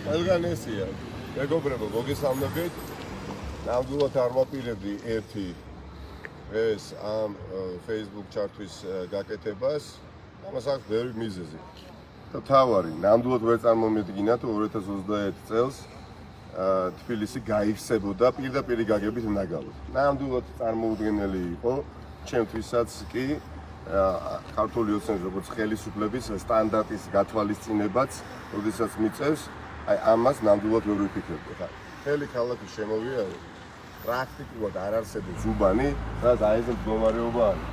ყველგან ესია. მეგობრებო, მოგესალმებით. ნამდვილად არ ვაპირებდი ერთი ეს ამ Facebook ჩარტვის გაკეთებას. ამას აქვს ბევრი მიზეზი. და თავარი, ნამდვილად ვერ წარმომედგინა თუ 2021 წელს თბილისი გაიხსებოდა პირდაპირ გაგებით ნაგავით. ნამდვილად წარმოუდგენელი იყო ჩემთვისაც კი ქართული ოცნების როგორც ხელისუფლების სტანდარტის გათვალისწინებაც, როდესაც მიწევს, აი ამას ნამდვილად ვერ ვიფიქრებდი. ხა მთელი ქალაქი შემოვიარე, პრაქტიკულად არ არსებობს უბანი, რაც აი ეს მდგომარეობა არის.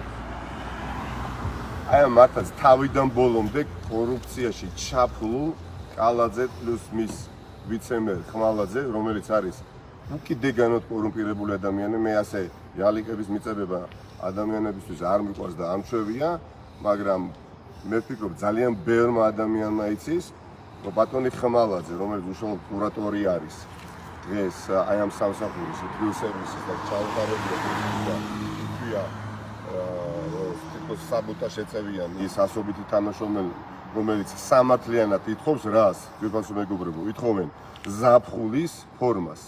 აი მართლაც თავიდან ბოლომდე კორუფციაში ჩაფლულ კალაძე პლუს მის ვიცემერ ხმალაძე, რომელიც არის უკიდეგანოდ კორუმპირებული ადამიანი, მე ასე იალიკების მიწებება ადამიანებისთვის არ მიყვარს და ამჩვევია, მაგრამ მე ვფიქრობ ძალიან ბევრმა ადამიანმა იცის, რომ ბატონი ხმალაძე, რომელიც უშუალოდ კურატორი არის დღეს აი ამ სამსახურის თბილ სერვისის და ჩაუყარებია თქვია საბოტაჟს ეწევიან ის ასობითი თანამშრომელი, რომელიც სამართლიანად ითხოვს რას, ვიფასო მეგობრებო, ითხოვენ ზაფხულის ფორმას,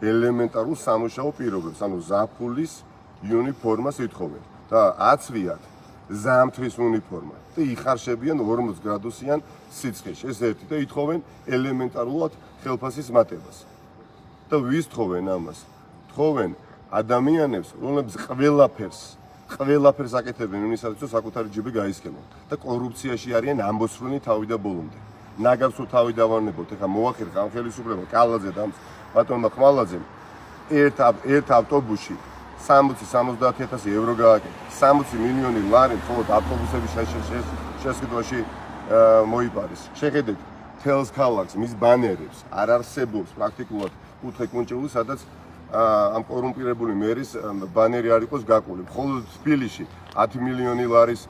ელემენტარულ სამუშაო პირობებს, ანუ ზაფხულის უნიფორმას ითხოვენ და აცვიათ ზამთრის უნიფორმა და იხარშებიან 40 გრადუსიან სიცხეში, ეს ერთი და ითხოვენ ელემენტარულად ხელფასის მატებას. და ვის თხოვენ ამას? თხოვენ ადამიანებს, რომლებიც ყველაფერს აკეთებენ იმისათვის, საკუთარი ჯიბი გაისკემონ და კორუფციაში არიან ამბოსრუნი თავი და ბოლომდე. ნაგავს თუ თავი დავარნებოთ, ეხლა მოახერხა ამ ხელისუფლება კალაძე და ბატონმა ხმალაძემ ერთ ავტობუსში 60-70,000 ევრო გააკეთა. 60 მილიონი ლარი მხოლოდ ავტობუსების შესყიდვაში მოიპარეს. შეხედეთ თელს ქალაქს, მის ბანერებს, არ არსებობს პრაქტიკულად კუთხე კუნჭული, სადაც ამ კორუმპირებული მერის ბანერი არ იყოს გაკული. მხოლოდ თბილისში 10 მილიონი ლარის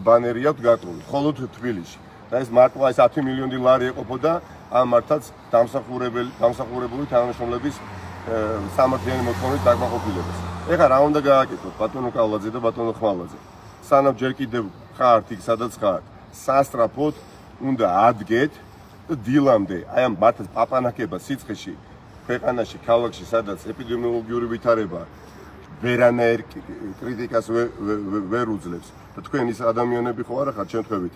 ბანერი აქვს გაკული. მხოლოდ თბილისში. და ეს მარტო ეს 10 მილიონი ლარი ეყოფოდა ამ მართაც დამსახურებული თანამშრომლების სამართლიანი მოთხოვნით დაკმაყოფილებას. ეხლა რა უნდა გააკეთოთ ბატონო კალაძე და ბატონო ხმალაძე? სანამ ჯერ კიდევ ხართ იქ, სადაც ხართ, სასტრაფოდ უნდა ადგეთ და დილამდე აი ამ მართაც პაპანაკება სიცხეში ქვეყანაში, ქალაქში, სადაც ეპიდემიოლოგიური ვითარება ვერანაირ კრიტიკას ვერ უძლებს და თქვენ ის ადამიანები ხო არა ხართ შემთხვევით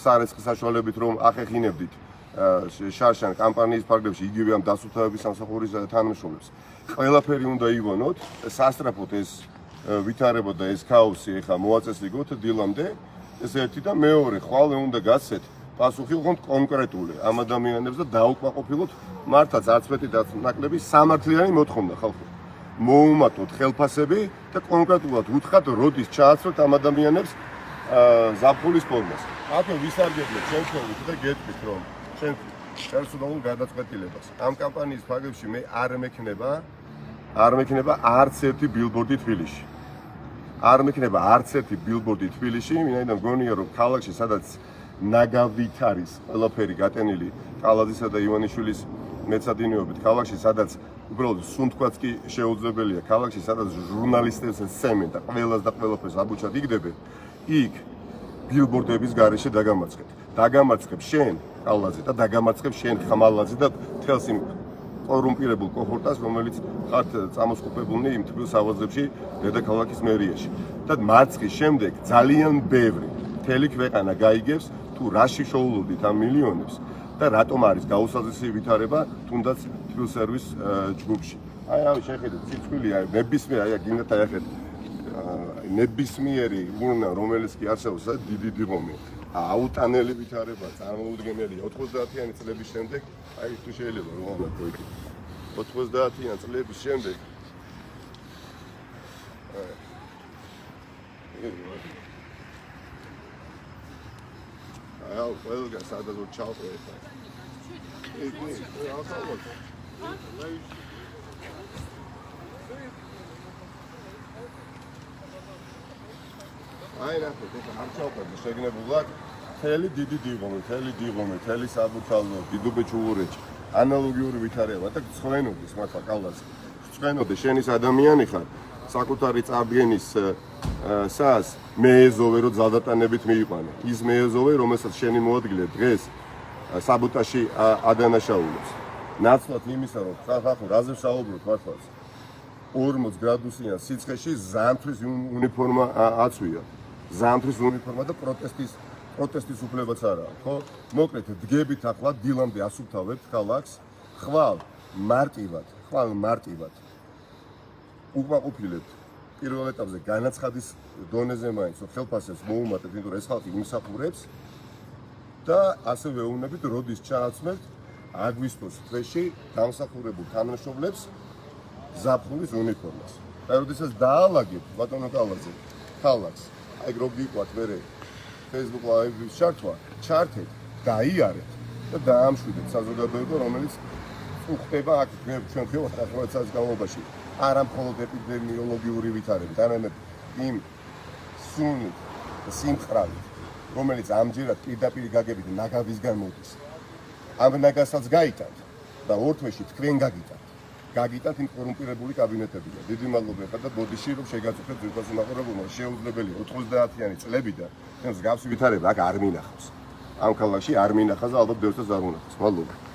სარესხის საშუალებით რომ ახეხინებდით შარშან კამპანიის ფარგლებში იგივე ამ დასუფთავების სამსახურის თანამშრომლებს. ყველაფერი უნდა ივონოთ, სასტრაფოდ ეს ვითარება და ეს ქაოსი ეხა მოაწესრიგოთ დილამდე, ეს ერთი და მეორე, ხვალე უნდა გაცეთ პასუხი უყოთ კონკრეტული ამ ადამიანებს და დაუკმაყოფილოთ მართლაც არც მეტი და ნაკლები სამართლიანი მოთხოვნა ხალხო. მოუმატოთ ხელფასები და კონკრეტულად უთხრათ, როდის ჩააცროთ ამ ადამიანებს ზაფხულის ფორმას. ათო ვისარგებლეთ შემთხვევით და გეტყვით, რომ ჩვენ პერსონალურ გადაწყვეტილებას ამ კამპანიის ფარგლებში მე არ მექნება არც ერთი ბილბორდი თბილისში. არ მექნება არც ერთი ბილბორდი თბილისში, ვინაიდან მგონია რომ ქალაქში სადაც ნაგავით არის ყველაფერი გატენილი კალაძისა და ივანიშვილის მეცადინეობით, ქალაქში სადაც უბრალოდ სუნთქვაც კი შეუძლებელია, ქალაქში სადაც ჟურნალისტებს სცემენ და ყველაფერს აბუჩად იგდებენ, იქ ბილბორდების გარეშე დაგამარცხებ შენ კალაძე და დაგამარცხებ შენ ხმალაძე და მთელს იმ კორუმპირებულ კოჰორტას, რომელიც ხართ წამოსყופებულნი იმ თბილ სავაზებში დედაქალაქის მერიაში. და მარცხის შემდეგ ძალიან ბევრი მთელი ქვეყანა გაიგებს თუ რა შიშოულობდით ამ მილიონებს და რატომ არის გაუსაზრისი ვითარება თუნდაც თბილ სერვის ჯგუფში. აი ამის შეხედეთ სიცხვილი აი ნებისმიერ აი გინდათ აი ახეთ ნებისმიერი უნა რომელიც კი არსებობს დიდი ღომი აუტანელი ვითარება წარმოუდგენელია 90-იანი წლების შემდეგ აი თუ შეიძლება რომ მოიქით 90-იანი წლების შემდეგ აი ყველგან სადაც ჩავყო ეხლა აი რატო არ ჩავყო შეგნებულად მთელი დიდი დიღომი, მთელი საბურთალო, დიდუბეჭუურეჭი, ანალოგიური ვითარება და ცხლენოდეს მართლა კალაძე. ცხლენოდე შენის ადამიანი ხარ, საკუთარი წარდგენის მეეზოვე რო ძალდატანებით მიიყვანე. ის მეეზოვე, რომელსაც შენი მოადგილე დღეს საბოტაჟი ადანაშაულებს. ნაცვლად იმისა, რომ ხახო რაზე საუბრობთ მართლაც 40 გრადუსიან სიცხეში ზამთრის უნიფორმა აწვია. ზამთრის უნიფორმა და პროტესტის უფლებაც არა, ხო? მოკლედ დგებით ახლა დილამდე ასუფთავებთ ქალაქს, ხვალ მარტივად უკმაყოფილებთ პირველ ეტაპზე განაცხადის დონეზე მაინც ხელფასებს მოუმატებთ, იმიტომ რომ ეს ხალხი იმსახურებს და ასევე ვეუბნებით, როდის ჩააცმევთ აგვისტოს თვეში დამსახურებულ თანამშრომლებს ზაფხულის უნიფორმას. და როდესაც დაალაგებთ ბატონო კალაძე ქალაქს, აი რო გიყვათ მერე Facebook Live-ის ჩართვა, ჩართეთ, დაიარეთ და დაამშვიდეთ საზოგადოება, რომელიც უხდება აქ ჩვენ ხევთ 18 საათის განმავლობაში. არა მხოლოდ ეპიდემიოლოგიური ვითარებით, არამედ იმ სუნით და სიმხრალით, რომელიც ამჯერად პირდაპირ გაგებით ნაგავისგან მოდის. ამ ნაგასაც გაიტანთ და ორ თვეში თქვენ გაგიტანთ იმ კორუმპირებული კაბინეტებია. დიდი მადლობა ხა და ბოდიში რომ შეგაწუხებთ ძვირფას უმაღლობელმა შეუძლებელია 90-იანი წლებიდან მსგავსი ვითარება აქ არ მინახავს. ამ ქალაქში არ მინახავს და ალბათ ბევრსაც არ უნახავს. მადლობა.